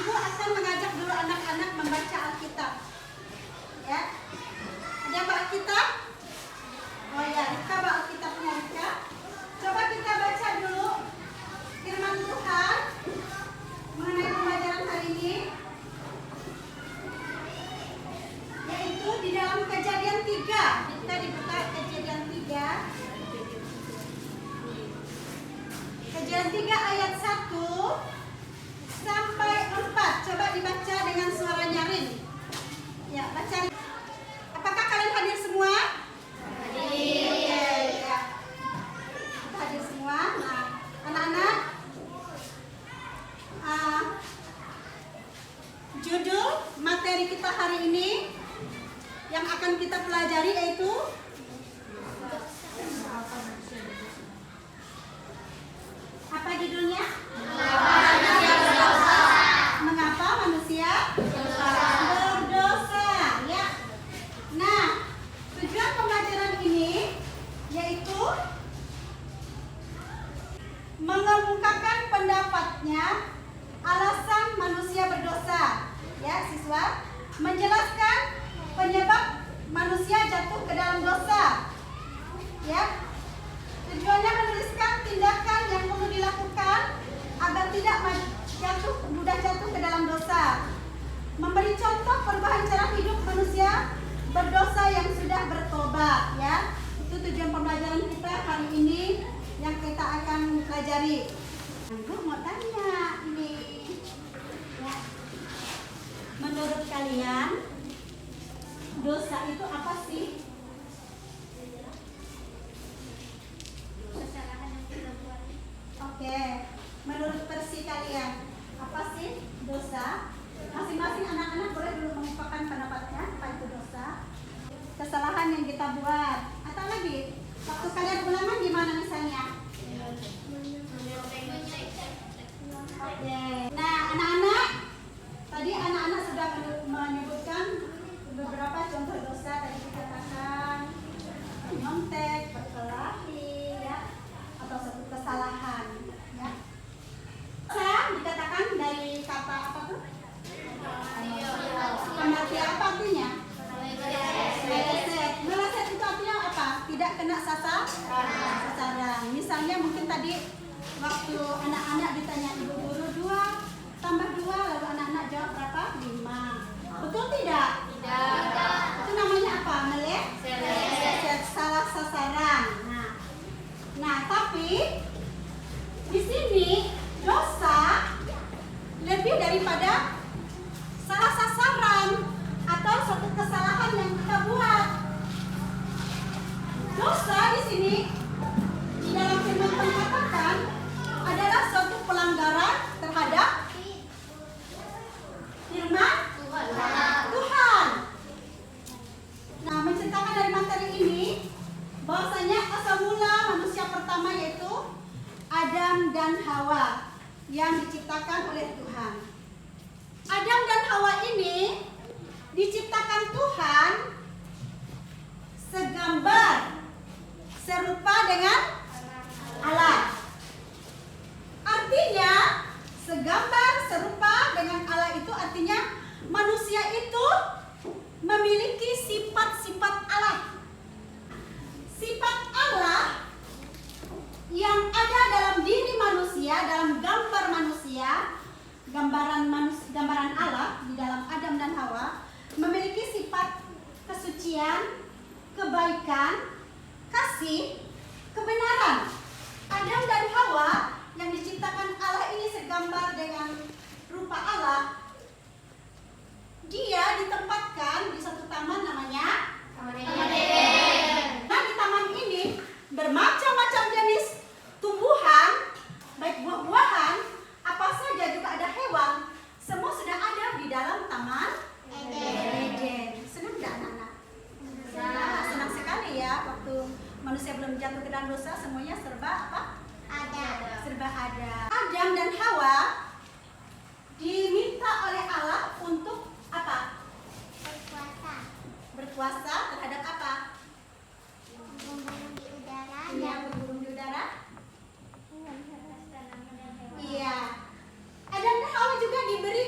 Ibu akan mengajak dulu anak-anak membaca Alkitab. Ya. Ada yang bawa Alkitab? Oh ya, Rika bawa Alkitabnya Rika. Coba kita baca dulu firman Tuhan mengenai pembelajaran hari ini. Yaitu di dalam Kejadian 3. Kita dibuka Kejadian 3. Kejadian 3 ayat 1 sampai 4. Coba dibaca dengan suara nyaring. Ya, baca. Apakah kalian hadir semua? Hadir. Ya. Kita hadir semua. Nah, anak-anak, judul materi kita hari ini yang akan kita pelajari yaitu apa judulnya? Mengapa manusia berdosa? Ya. Nah, tujuan pembelajaran ini yaitu mengemukakan pendapatnya alasan manusia berdosa. Ya, siswa, menjelaskan penyebab manusia jatuh ke dalam dosa. Ya. Tujuannya menuliskan tindakan yang perlu dilakukan agar tidak mudah jatuh ke dalam dosa. Memberi contoh perubahan cara hidup manusia berdosa yang sudah bertobat. Ya, itu tujuan pembelajaran kita hari ini yang kita akan pelajari. Ibu mau tanya ini, ya. Menurut kalian dosa itu apa sih? Oke, menurut versi kalian apa sih dosa? Masing-masing anak-anak boleh dulu mengungkapkan pendapatnya apa itu dosa, kesalahan yang kita buat, atau lagi waktu kalian ulangan gimana misalnya? Oke, nah anak-anak, tadi anak-anak sudah menyebutkan beberapa contoh dosa. Tadi dikatakan nyontek, berkelahi, ya, atau satu kesalahan. Ya. Dosa dikatakan dari kata apa tuh? Pengertian apa artinya? Meleset. Meleset itu artinya apa? Tidak kena sasaran. Misalnya mungkin tadi waktu anak-anak ditanya ibu guru 2 tambah 2, lalu anak-anak jawab berapa? 5. Betul tidak? Tidak. Itu namanya apa? Meleset, salah sasaran. Nah, tapi di sini dosa lebih daripada salah sasaran atau suatu kesalahan yang kita buat. Dosa di sini di dalam firman Tuhan katakan adalah suatu pelanggaran terhadap firman Tuhan. Nah, menceritakan dari materi ini bahwasanya asal mula manusia pertama yaitu Adam dan Hawa yang diciptakan oleh Tuhan. Adam dan Hawa ini diciptakan Tuhan segambar, serupa dengan Allah. Artinya, segambar, serupa dengan Allah itu artinya manusia itu memiliki sifat-sifat Allah. Sifat Allah yang ada dalam diri manusia, dalam gambar manusia, gambaran Allah di dalam Adam dan Hawa, memiliki sifat kesucian, kebaikan, kasih, kebenaran. Adam dan Hawa yang diciptakan Allah ini segambar dengan rupa Allah. Dia ditempatkan di satu taman namanya Taman Eden. Nah, di taman ini bermacam-macam jenis tumbuhan, baik buah-buahan, apa saja, juga ada hewan. Semua sudah ada di dalam Taman Eden. Senang tidak anak-anak? Senang sekali ya, waktu manusia belum jatuh ke dalam dosa semuanya serba apa? Serba ada. Adam dan Hawa diminta oleh Allah untuk apa? Berpuasa terhadap apa? Burung di udara. Iya, burung di udara. Iya. Adam dan Hawa juga diberi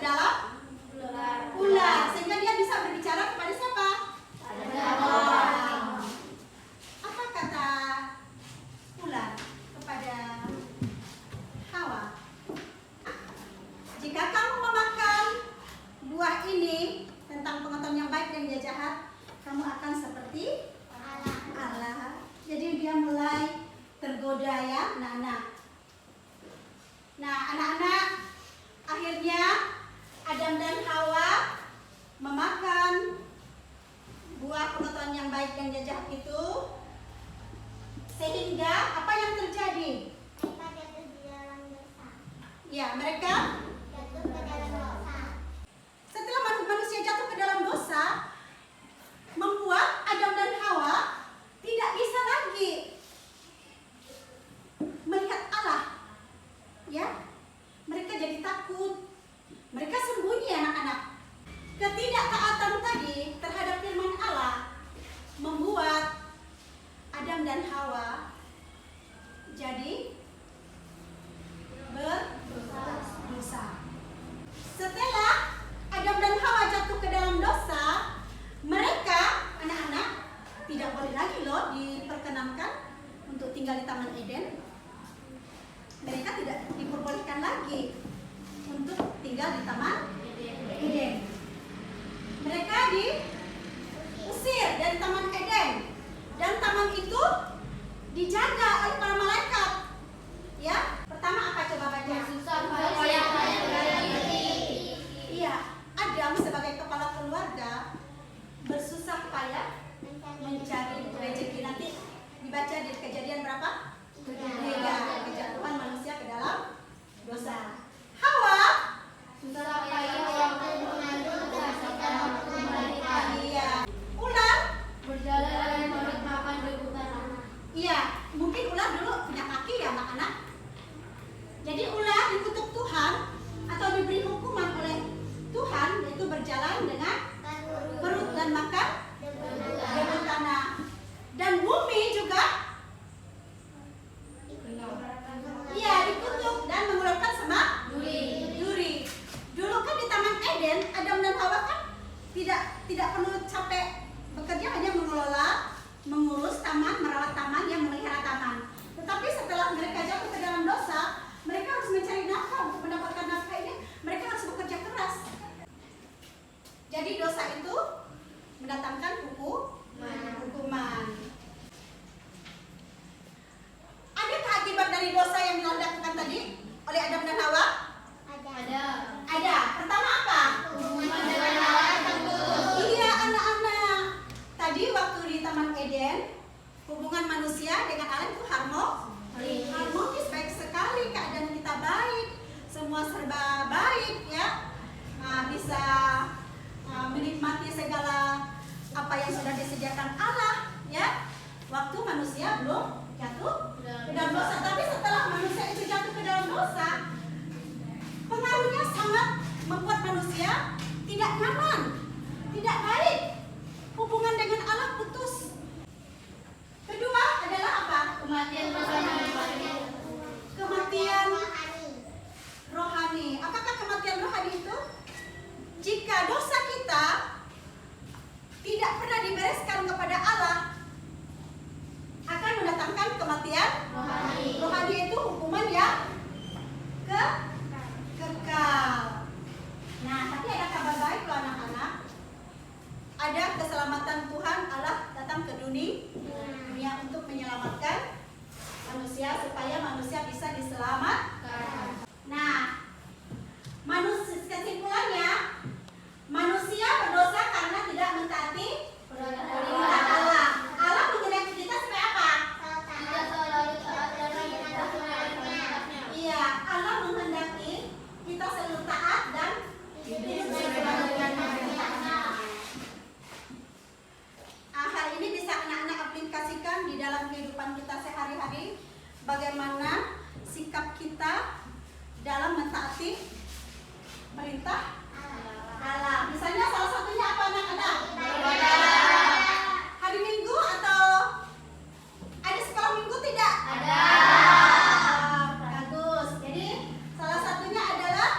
dalam ular, sehingga dia bisa berbicara kepada siapa? Adam. Apa kata ular kepada Hawa? Jika kamu memakan buah ini tentang pengetahuan yang baik dan yang jahat, kamu akan seperti Allah. Jadi dia mulai tergoda ya anak-anak. Nah anak-anak, akhirnya Adam dan Hawa memakan buah pengetahuan yang baik dan yang jahat itu, sehingga apa yang terjadi? Mereka jatuh di dalam dosa. Ya, mereka Jatuh ke dalam dosa. setelah manusia jatuh ke dalam dosa, membuat Adam dan Hawa tidak bisa lagi melihat Allah. Ya, mereka jadi takut. Mereka sembunyi anak-anak. Ketidaktaatan tadi terhadap firman Allah membuat Adam dan Hawa jadi berdosa. Setelah Adam dan Hawa jatuh ke dalam dosa, mereka anak-anak tidak boleh lagi loh diperkenankan untuk tinggal di Taman Eden. Mereka tidak diperbolehkan lagi untuk tinggal di Taman Eden. Mereka diusir dari Taman Eden, dan taman itu dijaga oleh para malaikat. Ya, pertama apa coba baca? Iya, Adam sebagai kepala keluarga bersusah payah mencari rezeki. Nanti dibaca di Kejadian berapa? 3, kejatuhan manusia ke dalam dosa. Hawa iya. Ular iya, mungkin ular dulu punya kaki ya anak-anak. Jadi ular dikutuk Tuhan atau diberi hukuman oleh Tuhan, yaitu berjalan dengan perut dan makan debu tanah. Dan bumi juga iya dikutuk dan mengeluarkan semak duri. Dulu kan di Taman Eden, Adam dan Hawa kan tidak perlu capek bekerja, hanya mengelola, mengurus taman, merawat taman, yang memelihara taman. Tetapi setelah mereka jatuh ke dalam dosa, mereka harus mencari nafkah. Untuk mendapatkan nafkah ini, mereka harus bekerja keras. Jadi dosa itu mendatangkan hukuman. Adakah akibat dari dosa yang dilakukan tadi oleh Adam dan Hawa? Ada. Pertama apa? Iya anak-anak. Tadi waktu di Taman Eden, hubungan manusia dengan Allah itu harmonis, baik sekali, keadaan kita baik, semua serba baik ya. Nah, bisa menikmati segala apa yang sudah disediakan Allah ya. Waktu manusia belum jatuh ke dalam dosa. Tapi setelah manusia itu jatuh ke dalam dosa, pengaruhnya sangat membuat manusia tidak nyaman, tidak baik. Hubungan dengan Allah putus. Kedua adalah apa? Kematian rohani. Apakah kematian rohani itu? Jika dosa kita tidak pernah dibereskan kepada Allah, akan mendatangkan kematian rohani. Itu hukuman yang kekal. Nah, tapi ada kabar baik loh anak-anak. Ada keselamatan Tuhan Allah datang ke dunia untuk menyelamatkan manusia, supaya manusia bisa diselamatkan. Nah, kesimpulannya, manusia berdosa karena tidak mentaati perintah Allah. Allah menghendaki kita supaya apa? Iya, Allah menghendaki kita selalu taat dan hidup sesuai dengan perintahnya. Hal ini bisa anak-anak aplikasikan di dalam kehidupan kita sehari-hari. Bagaimana sikap kita dalam mentaati perintah Allah. Misalnya salah satunya apa anak-anak? Hari Minggu atau ada sekolah Minggu tidak? Ada. Bagus. Jadi salah satunya adalah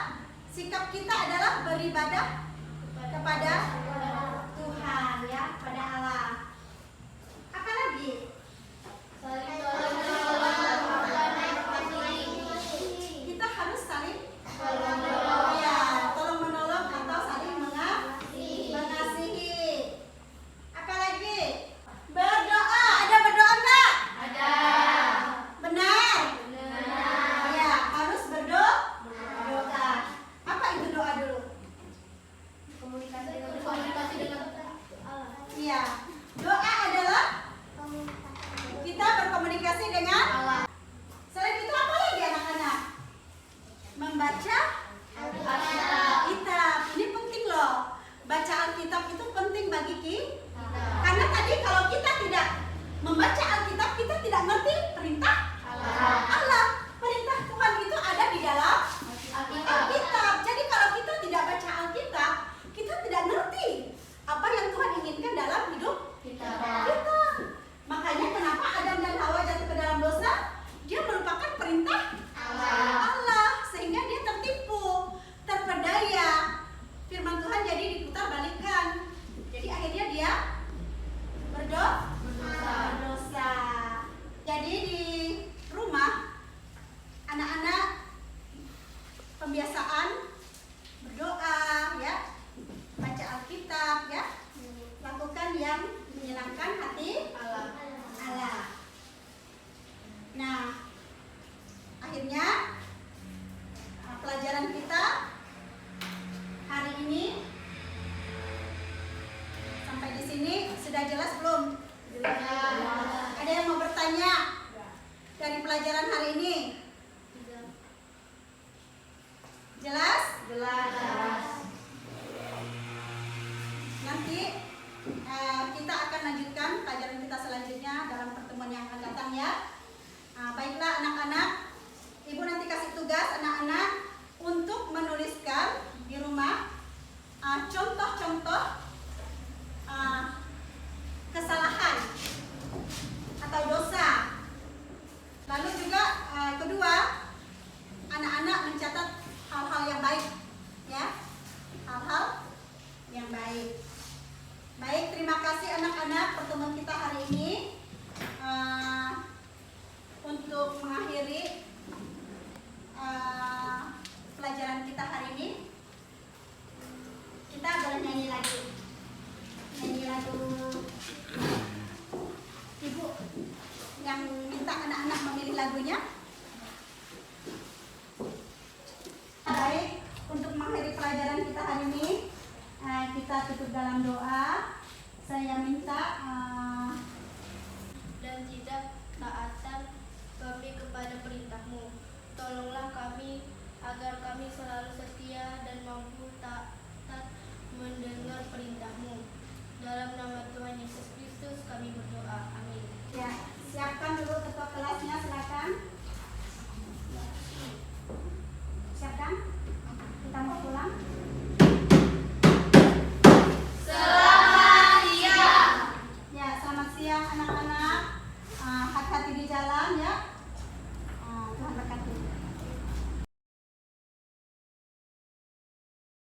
sikap kita adalah beribadah kepada Tuhan, ya, kepada Allah. Apa lagi? Kita harus saling ya, tolong menolong atau saling mengasihi. Apa lagi? Berdoa. Ada berdoa enggak? Ada. Benar. Ya, harus berdoa. Apa itu doa dulu? Komunikasi dengan Allah. Iya. Doa adalah kita berkomunikasi dengan Allah. Selain itu apa lagi anak-anak? Membaca Alkitab. Ini penting loh. Baca Alkitab itu penting bagi kita. Karena tadi kalau kita tidak membaca Alkitab, kita tidak ngerti perintah Allah. Perintah Tuhan itu ada di dalam Alkitab. Jadi kalau kita tidak baca Alkitab, kita tidak ngerti apa yang Tuhan inginkan dalam hidup kita. Makanya kenapa Adam dan Hawa jatuh ke dalam dosa? Dia merupakan perintah Allah, sehingga dia tertipu, terpedaya. Firman Tuhan jadi diputar balikan. Jadi akhirnya dia berdosa. Jadi di rumah anak-anak pembiasaan berdoa, ya, baca Alkitab, ya, lakukan yang menyenangkan hati Allah. Nah, akhirnya pelajaran kita hari ini sampai di sini sudah jelas belum? Ada yang mau bertanya dari pelajaran hari ini? Jelas? Nanti kita akan lanjutkan pelajaran kita selanjutnya dalam pertemuan yang akan datang, ya. Baiklah anak-anak, Ibu nanti kasih tugas anak-anak untuk menuliskan di rumah contoh-contoh kesalahan atau dosa. Lalu juga kedua, anak-anak mencatat hal-hal yang baik, ya, hal-hal yang baik. Baik, terima kasih anak-anak pertemuan kita hari ini. Untuk mengakhiri pelajaran kita hari ini, kita boleh nyanyi lagu Ibu yang minta anak-anak memilih lagunya. Baik, untuk mengakhiri pelajaran kita hari ini, kita tutup dalam doa. Saya minta Dan tidak taatan kami kepada perintah-Mu. Tolonglah kami agar kami selalu setia dan mampu taat mendengar perintah-Mu. Dalam nama Tuhan Yesus Kristus kami berdoa.